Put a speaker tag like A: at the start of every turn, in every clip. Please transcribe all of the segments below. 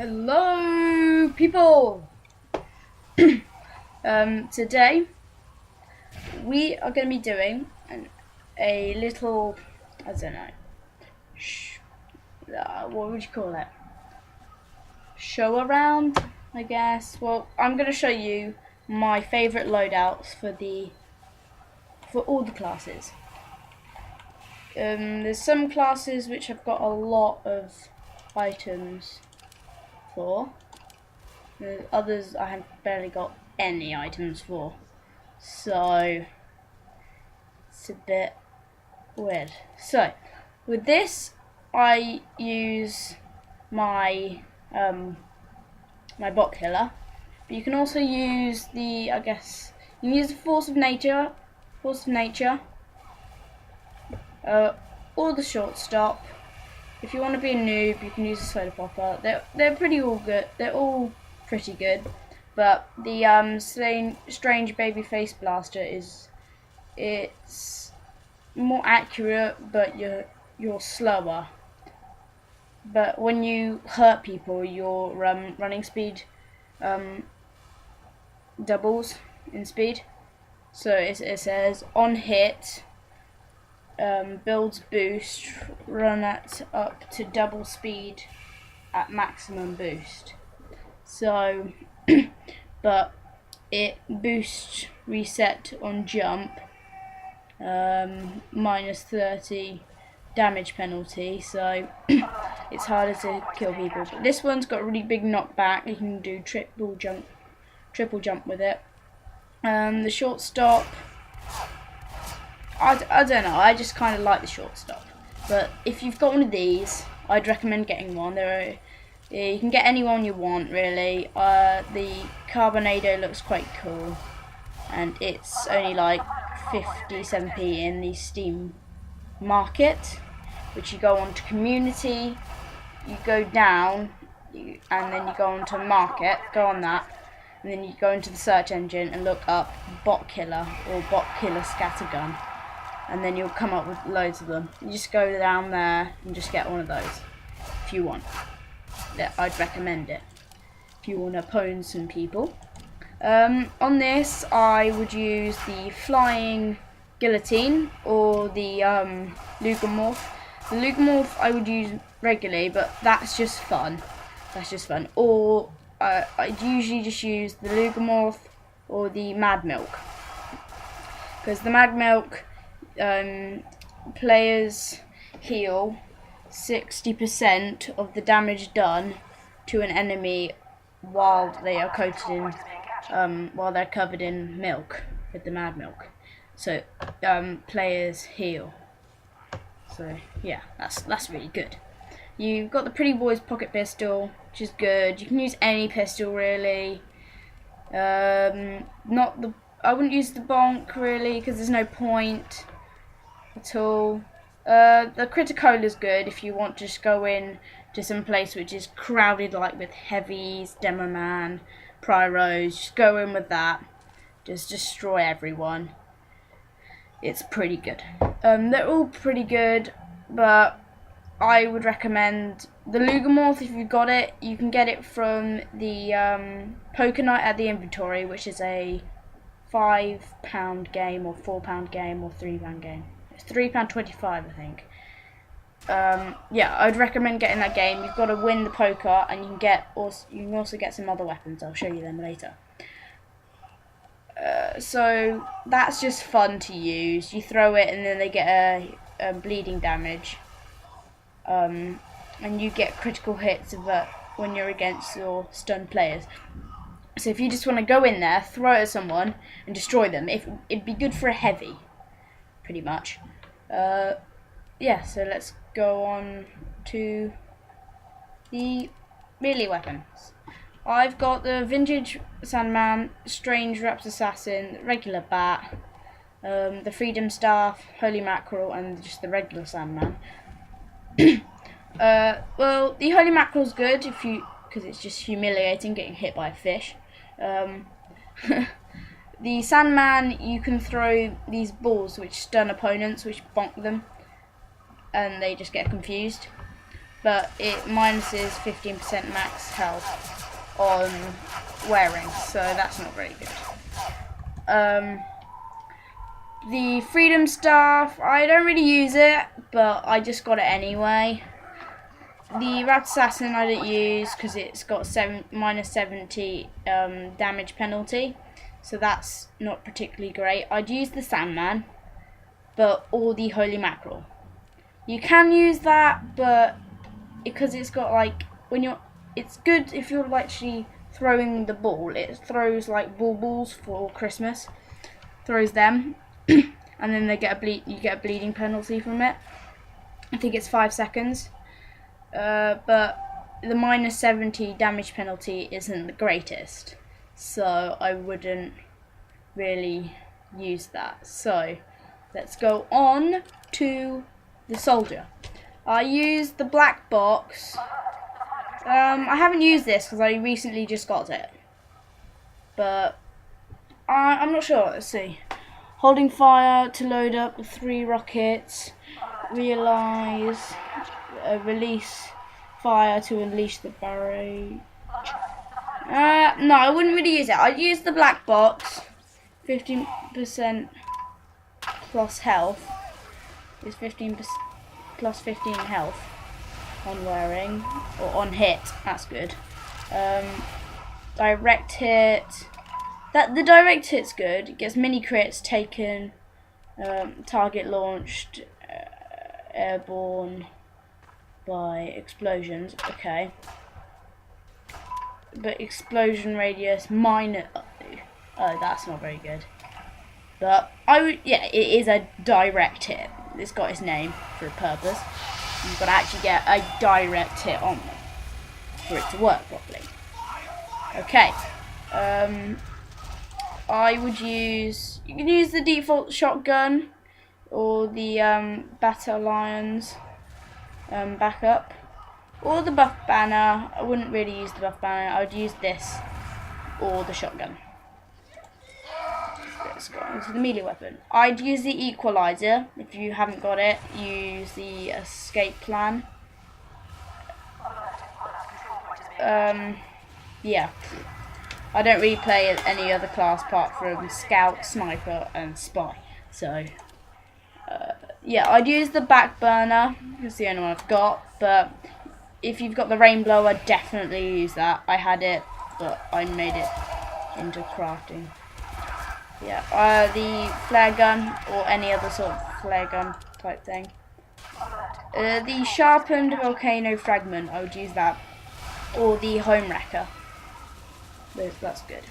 A: Hello, people. Today we are going to be doing a little, I don't know, what would you call it? Show around, I guess. Well, I'm going to show you my favourite loadouts for all the classes. There's some classes which have got a lot of items for. There's others I have barely got any items for, so it's a bit weird. So with this, I use my my bot killer, but you can also use the you can use the force of nature, or the shortstop. If you want to be a noob, you can use a soda popper. They're all pretty good, but the strange baby face blaster it's more accurate, but you're slower. But when you hurt people, your running speed doubles in speed. So it says on hit. Builds boost, run at up to double speed at maximum boost. So, but it boosts reset on jump, minus 30 damage penalty, so it's harder to kill people. But this one's got a really big knockback. You can do triple jump with it. The shortstop, I don't know, I just kind of like the shortstop. But if you've got one of these, I'd recommend getting one. You can get any one you want, really. The Carbonado looks quite cool, and it's only like 57p in the Steam market, which you go on to community, you go down, and then you go on to market, go on that, and then you go into the search engine and look up bot killer or bot killer scattergun. And then you'll come up with loads of them. You just go down there and just get one of those if you want. Yeah, I'd recommend it if you want to pwn some people. On this, I would use the flying guillotine or the Lugomorph. The Lugomorph I would use regularly, but that's just fun. Or I'd usually just use the Lugomorph or the Mad Milk, because the Mad Milk, players heal 60% of the damage done to an enemy while they are while they're covered in milk with the Mad Milk. So players heal. So yeah, that's really good. You've got the Pretty Boys pocket pistol, which is good. You can use any pistol really. I wouldn't use the bonk really, because there's no point at all. The Criticola is good if you want to just go in to some place which is crowded, like with heavies, DEMOMAN, PYROs. Just go in with that. Just destroy everyone. It's pretty good. They're all pretty good, but I would recommend the Lugomorph if you've got it. You can get it from the Poker Night at the Inventory, which is a £5 game or £4 game or £3 game. It's £3.25, I think. Yeah, I'd recommend getting that game. You've got to win the poker, and you can also get some other weapons. I'll show you them later. So that's just fun to use. You throw it, and then they get a bleeding damage, and you get critical hits when you're against your stunned players. So if you just want to go in there, throw it at someone, and destroy them, it'd be good for a heavy, pretty much. Yeah, so let's go on to the melee weapons. I've got the Vintage Sandman, Strange Reps Assassin, regular Bat, the Freedom Staff, Holy Mackerel, and just the regular Sandman. Well, the Holy Mackerel's good because it's just humiliating getting hit by a fish. The Sandman, you can throw these balls which stun opponents, which bonk them, and they just get confused. but it minuses 15% max health on wearing, so that's not very good. The Freedom Staff, I don't really use it, but I just got it anyway. The Rat Assassin I don't use because it's got minus 70 damage penalty, so that's not particularly great. I'd use the Sandman, or the Holy Mackerel. You can use that, but because it's got like it's good if you're actually throwing the ball. It throws like balls for Christmas, throws them, and then you get a bleeding penalty from it. I think it's 5 seconds. But the minus 70 damage penalty isn't the greatest, so I wouldn't really use that. So let's go on to the soldier. I used the black box. I haven't used this because I recently just got it, but I'm not sure. Let's see. Holding fire to load up the 3 rockets. Realize. Release fire to unleash the barrage. No, I wouldn't really use it. I'd use the black box. 15% plus health. Is 15% plus 15 health on wearing or on hit. That's good. Direct hit. The direct hit's good. It gets mini crits taken. Target launched. Airborne by explosions. Okay, but explosion radius minus. Oh, that's not very good. But yeah, it is a direct hit. It's got its name for a purpose. You've got to actually get a direct hit on them for it to work properly. Okay. I would use. You can use the default shotgun or the Battle Lions backup, or the buff banner. I wouldn't really use the buff banner. I would use this or the shotgun. Let's go into the melee weapon. I'd use the equalizer. If you haven't got it, use the escape plan. Yeah, I don't really play any other class apart from scout, sniper, and spy. So. Yeah, I'd use the back burner. It's the only one I've got. But if you've got the Rainblower, definitely use that. I had it, but I made it into crafting. Yeah, the flare gun or any other sort of flare gun type thing. The sharpened volcano fragment, I would use that, or the home wrecker. That's good.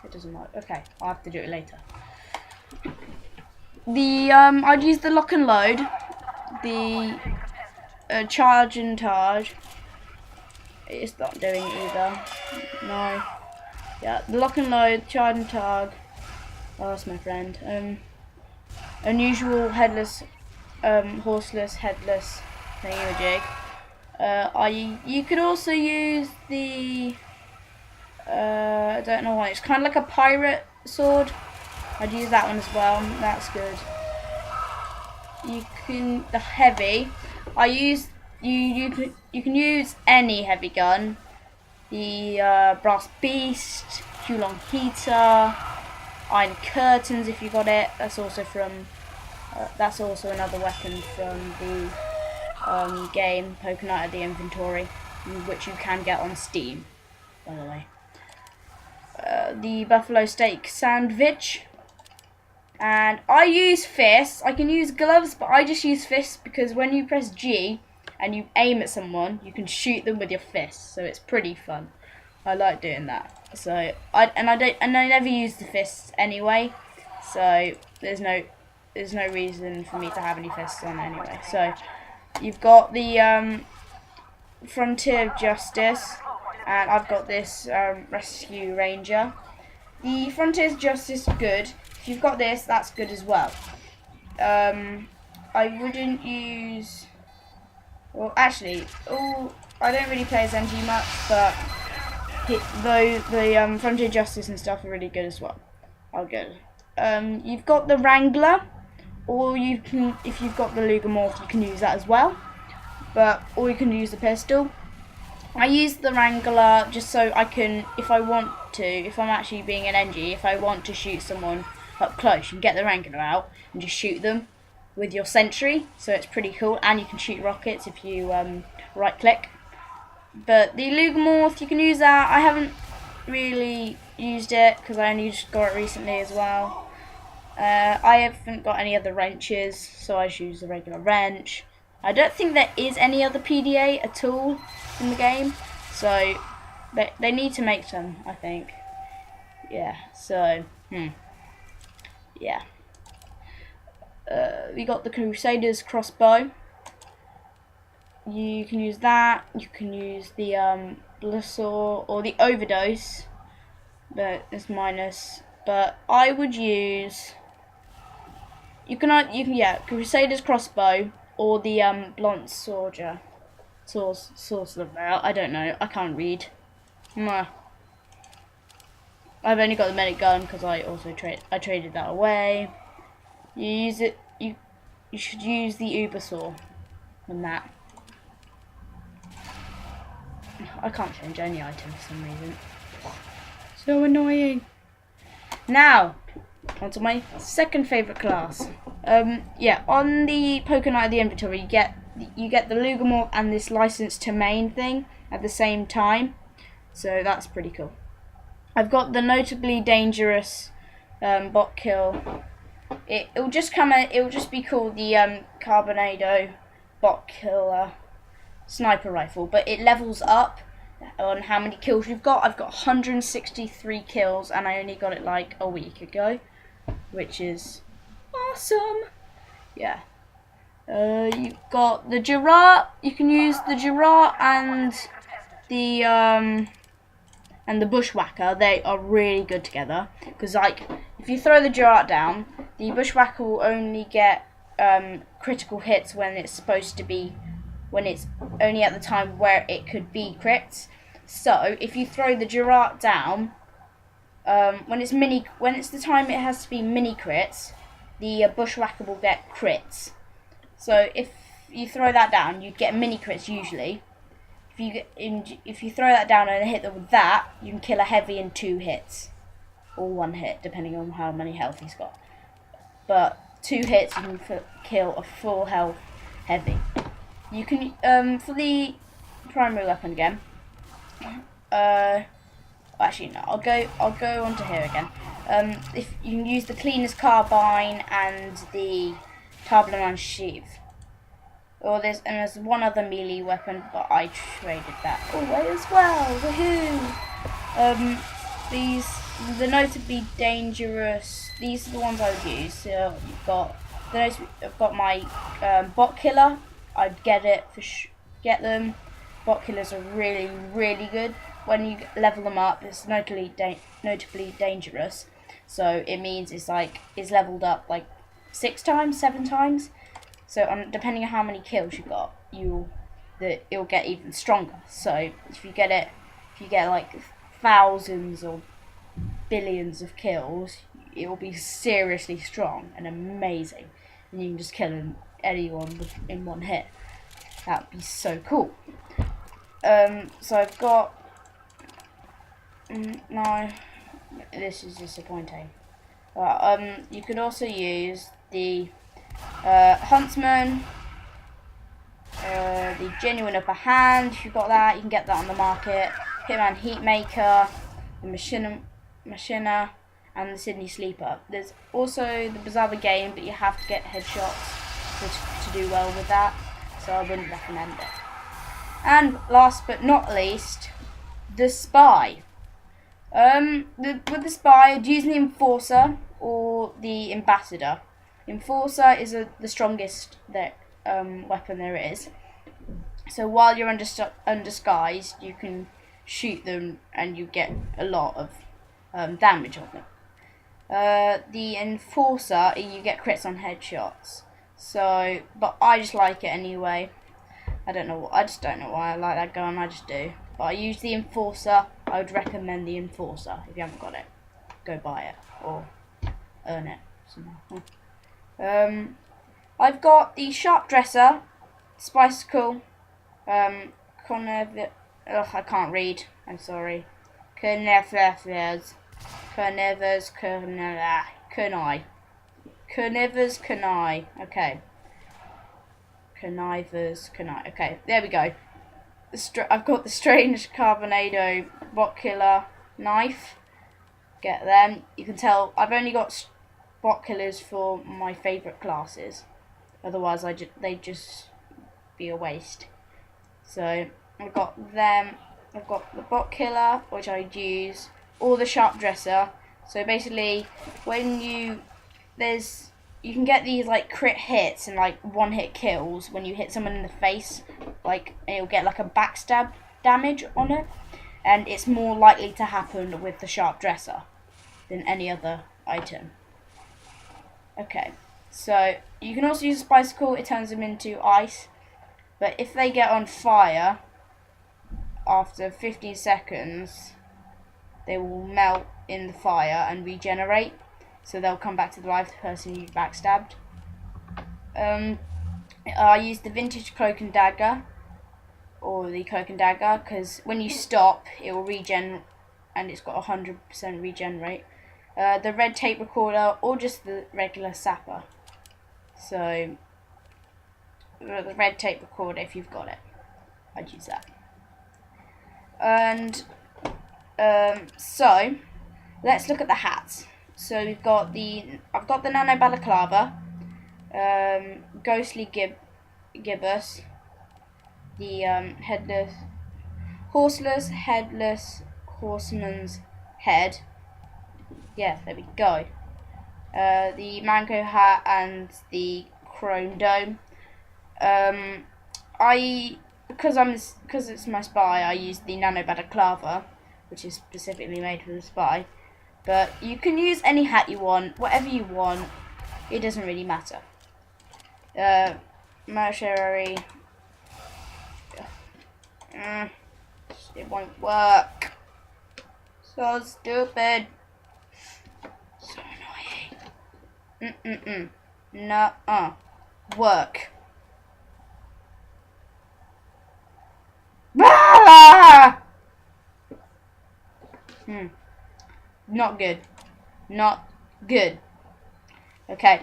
A: It doesn't work. Okay, I'll have to do it later. I'd use the lock and load, the charge and targe. It's not doing it either. No. Yeah, the lock and load, charge and targe. Oh, that's my friend. Unusual headless, horseless, headless thingamajig. You could also use the. I don't know why. It's kind of like a pirate sword. I'd use that one as well. That's good. You can the heavy. You can use any heavy gun. The brass beast, Hulong heater, iron curtains if you got it. That's also from. That's also another weapon from the game Poker Night at the Inventory, which you can get on Steam, by the way. The buffalo steak sandwich, and I use fists. I can use gloves, but I just use fists because when you press G and you aim at someone, you can shoot them with your fists, so it's pretty fun. I like doing that. So I never use the fists anyway, so there's no reason for me to have any fists on anyway. So you've got the Frontier of Justice. And I've got this Rescue Ranger. The Frontier's Justice is good. If you've got this, that's good as well. I wouldn't use. Well, actually, I don't really play as NG much, but the Frontier Justice and stuff are really good as well. You've got the Wrangler or you can, if you've got the Lugomorph, you can use that as well. Or you can use the pistol. I use the Wrangler just so I can, if I want to, if I'm actually being an NG, if I want to shoot someone up close, you can get the Wrangler out and just shoot them with your sentry. So it's pretty cool, and you can shoot rockets if you right click. But the Lugomorph, you can use that. I haven't really used it because I only just got it recently as well. I haven't got any other wrenches, so I just use the regular wrench. I don't think there is any other PDA at all in the game, so they need to make some, I think. Yeah, so, yeah. We got the Crusader's crossbow. You can use that. You can use the Blissaw or the Overdose, but it's minus. But I would use. You can Crusader's crossbow or the blunt soldier. I don't know. I can't read. I've only got the medic gun because I also traded that away. You use it. You should use the Uber saw on that. I can't change any item for some reason. So annoying. Now, onto my second favourite class. Yeah, on the Poker Knight of the inventory, you get the Lugomorph and this license to main thing at the same time. So that's pretty cool. I've got the notably dangerous bot kill. It'll just be called the Carbonado bot killer sniper rifle, but it levels up on how many kills you've got. I've got 163 kills, and I only got it like a week ago, which is awesome. Yeah. You've got the Girard. You can use the Girard and the Bushwhacker. They are really good together because, like, if you throw the Girard down, the Bushwhacker will only get critical hits when it's supposed to be, when it's only at the time where it could be crits. So if you throw the Girard down, when it's the time it has to be mini crits, the Bushwhacker will get crits. So if you throw that down, you'd get mini crits usually. If you throw that down and hit them with that, you can kill a heavy in 2 hits, or 1 hit, depending on how many health he's got. But 2 hits, you can kill a full health heavy. You can for the primary weapon again. Actually no, I'll go onto here again. If you can use the Cleaner's Carbine and the Tableman Sheath. There's one other melee weapon, but I traded that away as well. Woohoo! The notably dangerous. These are the ones I would use. So I've got my bot killer. I'd get it get them. Bot killers are really, really good. When you level them up, it's notably dangerous. So it means it's leveled up like 6 times, 7 times. So depending on how many kills you got, it'll get even stronger. So if you get like thousands or billions of kills, it will be seriously strong and amazing, and you can just kill anyone in 1 hit. That'd be so cool. So I've got no. This is disappointing. You could also use the Huntsman, the Genuine Upper Hand. If you've got that, you can get that on the market. Hitman Heatmaker, the Machina, and the Sydney Sleeper. There's also the Bizarre Game, but you have to get headshots to do well with that, so I wouldn't recommend it. And last but not least, the Spy. With the Spy, I'd use the Enforcer or the Ambassador. Enforcer is the strongest weapon there is. So while you're undisguised, you can shoot them and you get a lot of damage on them. The Enforcer, you get crits on headshots. So, but I just like it anyway. I just don't know why I like that gun. I just do. But I use the Enforcer. I would recommend the Enforcer if you haven't got it. Go buy it or earn it somehow. I've got the sharp dresser, spicicle, I can't read. I'm sorry. Carnivores, Carnivores. Okay. Connivers, okay, there we go. I've got the strange Carbonado bot killer knife. Get them. You can tell I've only got bot killers for my favourite classes. Otherwise, they'd just be a waste. So I've got them. I've got the bot killer, which I'd use, or the sharp dresser. So basically, when you can get these like crit hits and like one hit kills when you hit someone in the face, like, and you'll get like a backstab damage on it, and it's more likely to happen with the sharp dresser than any other item. Okay, so you can also use a spicicle. It turns them into ice, but if they get on fire after 15 seconds, they will melt in the fire and regenerate. So they'll come back to the life, the person you backstabbed. I use the vintage cloak and dagger, or the cloak and dagger, because when you stop, it will regen, and it's got 100% regenerate. The red tape recorder, or just the regular sapper. So the red tape recorder, if you've got it, I'd use that. And so let's look at the hats. So I've got the nano balaclava, ghostly gibbous, the horseless headless horseman's head. Yeah, there we go. The mango hat and the chrome dome. Because it's my spy, I use the nano balaclava, which is specifically made for the spy. But you can use any hat you want, whatever you want. It doesn't really matter. Mercenary. It won't work. So stupid. So annoying. Nuh-uh. Work. Not good. Not good. Okay.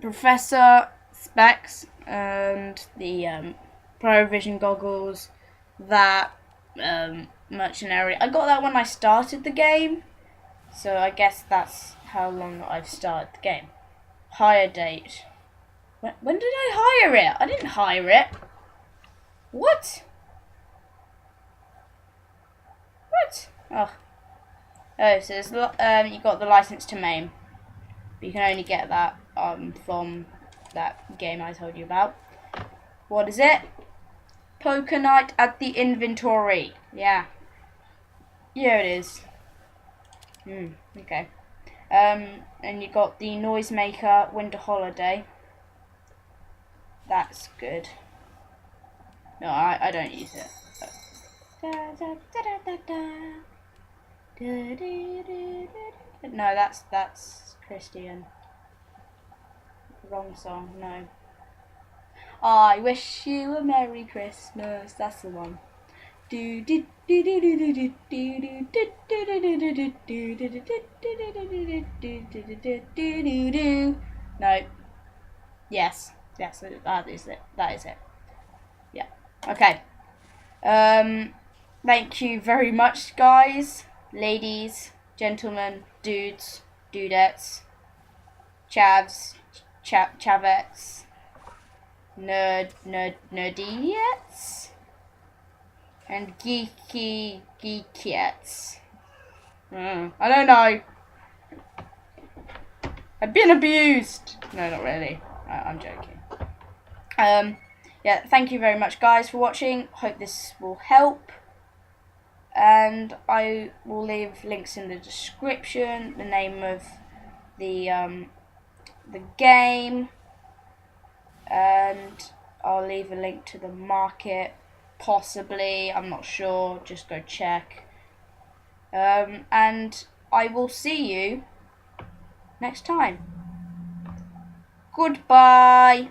A: Professor Specs and the Pro Vision goggles. That mercenary. I got that when I started the game. So I guess that's how long I've started the game. Hire date. When did I hire it? I didn't hire it. What? What? Oh, so there's you got the license to maim, but you can only get that from that game I told you about. What is it? Poker night at the inventory. Yeah. Here it is. Okay. And you got the noisemaker winter holiday. That's good. No, I don't use it. No, that's Christian. Wrong song. No. I wish you a Merry Christmas. That's the one. No. Yes, that is it. That is it. Yeah. Okay. Thank you very much, guys, ladies, gentlemen, dudes, dudettes, chavs, chavettes, nerdiettes, and geekiettes. I don't know. I've been abused. No, not really. I'm joking. Yeah, thank you very much, guys, for watching. Hope this will help. And I will leave links in the description, the name of the game, and I'll leave a link to the market, possibly. I'm not sure. Just go check. And I will see you next time. Goodbye.